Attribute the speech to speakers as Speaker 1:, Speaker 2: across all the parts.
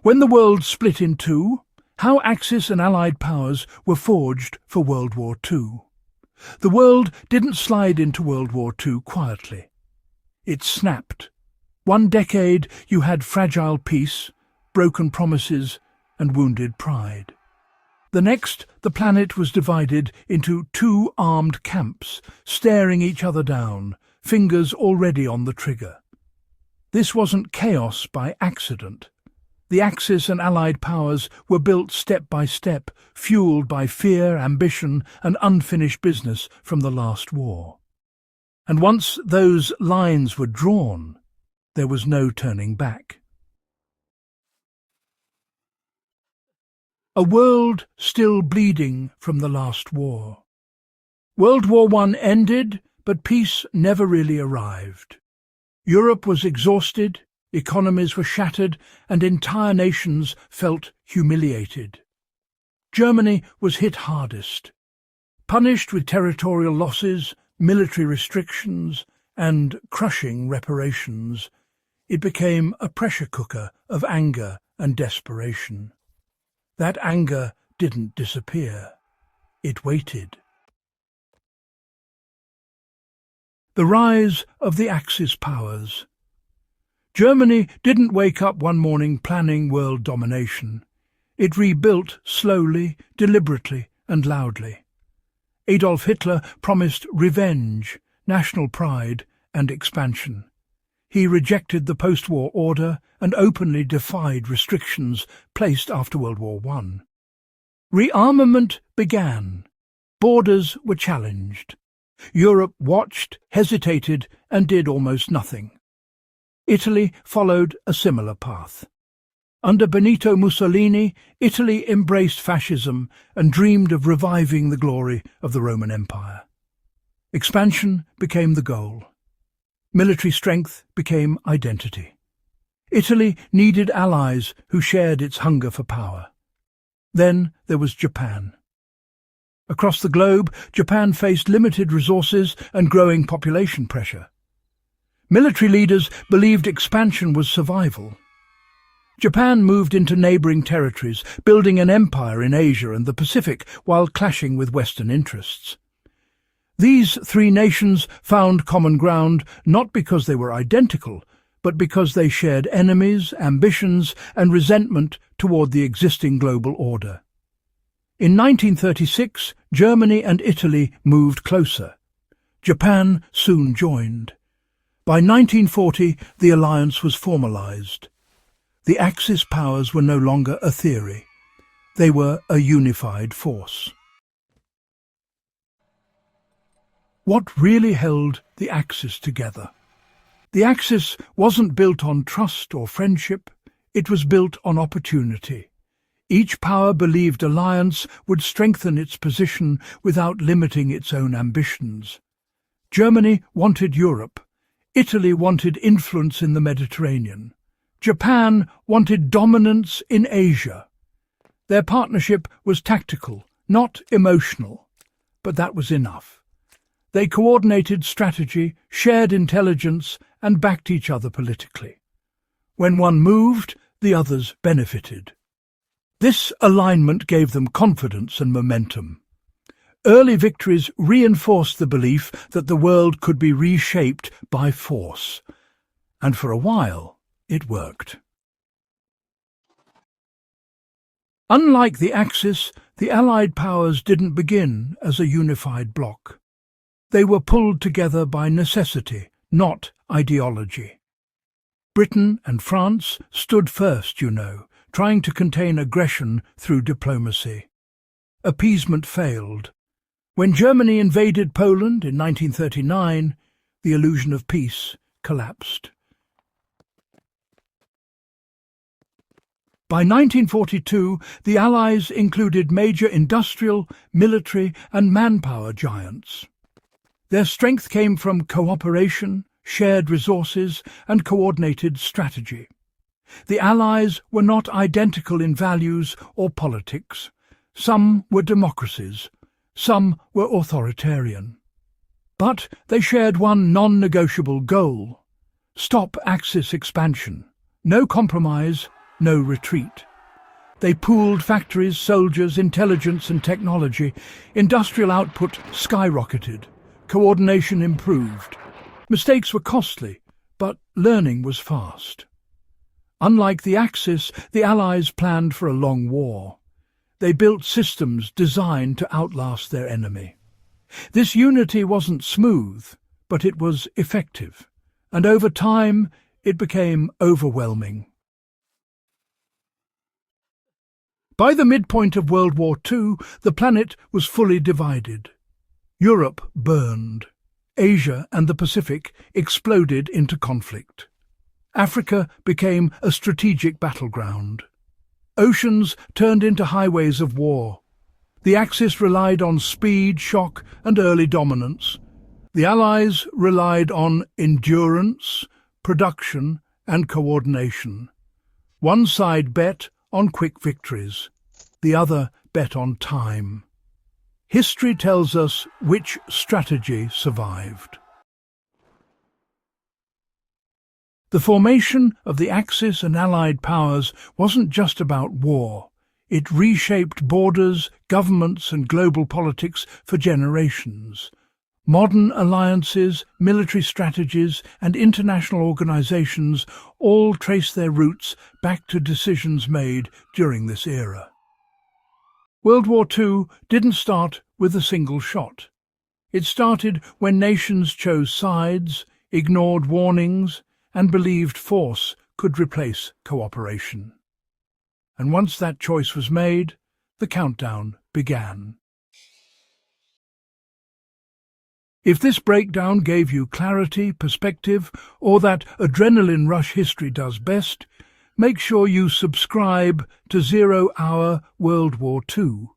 Speaker 1: When the world split in two, how Axis and Allied powers were forged for World War II. The world didn't slide into World War II quietly. It snapped. 1 decade you had fragile peace, broken promises and wounded pride. The next, the planet was divided into 2 armed camps, staring each other down, fingers already on the trigger. This wasn't chaos by accident. The Axis and Allied powers were built step by step, fueled by fear, ambition and unfinished business from the last war. And once those lines were drawn, there was no turning back. A world still bleeding from the last war. World War I ended, but peace never really arrived. Europe was exhausted, economies were shattered, and entire nations felt humiliated. Germany was hit hardest. Punished with territorial losses, military restrictions, and crushing reparations, it became a pressure cooker of anger and desperation. That anger didn't disappear. It waited. The rise of the Axis powers. Germany didn't wake up one morning planning world domination. It rebuilt slowly, deliberately and loudly. Adolf Hitler promised revenge, national pride and expansion. He rejected the post-war order and openly defied restrictions placed after World War I. Rearmament began. Borders were challenged. Europe watched, hesitated and did almost nothing. Italy followed a similar path. Under Benito Mussolini, Italy embraced fascism and dreamed of reviving the glory of the Roman Empire. Expansion became the goal. Military strength became identity. Italy needed allies who shared its hunger for power. Then there was Japan. Across the globe, Japan faced limited resources and growing population pressure. Military leaders believed expansion was survival. Japan moved into neighbouring territories, building an empire in Asia and the Pacific while clashing with Western interests. These 3 nations found common ground not because they were identical, but because they shared enemies, ambitions and resentment toward the existing global order. In 1936, Germany and Italy moved closer. Japan soon joined. By 1940, the alliance was formalized. The Axis powers were no longer a theory. They were a unified force. What really held the Axis together? The Axis wasn't built on trust or friendship. It was built on opportunity. Each power believed alliance would strengthen its position without limiting its own ambitions. Germany wanted Europe. Italy wanted influence in the Mediterranean. Japan wanted dominance in Asia. Their partnership was tactical, not emotional, but that was enough. They coordinated strategy, shared intelligence, and backed each other politically. When one moved, the others benefited. This alignment gave them confidence and momentum. Early victories reinforced the belief that the world could be reshaped by force, and for a while it worked. Unlike the Axis, the Allied powers didn't begin as a unified bloc. They were pulled together by necessity, not ideology. Britain and France stood first, trying to contain aggression through diplomacy. Appeasement failed. When Germany invaded Poland in 1939, the illusion of peace collapsed. By 1942, the Allies included major industrial, military and manpower giants. Their strength came from cooperation, shared resources and coordinated strategy. The Allies were not identical in values or politics. Some were democracies, some were authoritarian. But they shared one non-negotiable goal: stop Axis expansion. No compromise, no retreat. They pooled factories, soldiers, intelligence and technology. Industrial output skyrocketed. Coordination improved. Mistakes were costly, but learning was fast. Unlike the Axis, the Allies planned for a long war. They built systems designed to outlast their enemy. This unity wasn't smooth, but it was effective, and over time it became overwhelming. By the midpoint of World War II, the planet was fully divided. Europe burned. Asia and the Pacific exploded into conflict. Africa became a strategic battleground. Oceans turned into highways of war. The Axis relied on speed, shock, and early dominance. The Allies relied on endurance, production, and coordination. One side bet on quick victories. The other bet on time. History tells us which strategy survived. The formation of the Axis and Allied powers wasn't just about war. It reshaped borders, governments, and global politics for generations. Modern alliances, military strategies, and international organizations all trace their roots back to decisions made during this era. World War II didn't start with a single shot. It started when nations chose sides, ignored warnings, and believed force could replace cooperation. And once that choice was made, the countdown began. If this breakdown gave you clarity, perspective, or that adrenaline rush history does best, make sure you subscribe to 0 Hour World War II.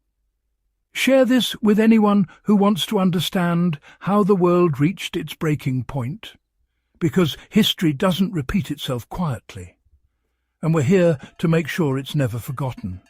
Speaker 1: Share this with anyone who wants to understand how the world reached its breaking point. Because history doesn't repeat itself quietly, and we're here to make sure it's never forgotten.